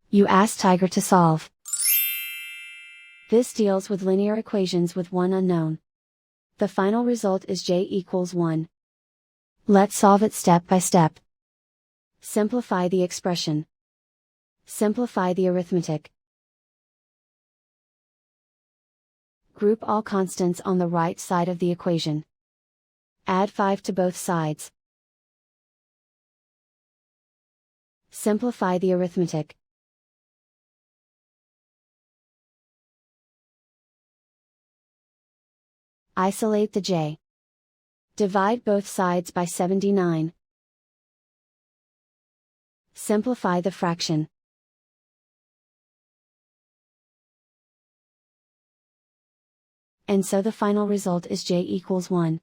You ask Tiger to solve. This deals with linear equations with one unknown. The final result is j equals 1. Let's solve it step by step. Simplify the expression. Simplify the arithmetic. Group all constants on the right side of the equation. Add 5 to both sides. Simplify the arithmetic. Isolate the j. Divide both sides by 79. Simplify the fraction. And so the final result is j equals 1.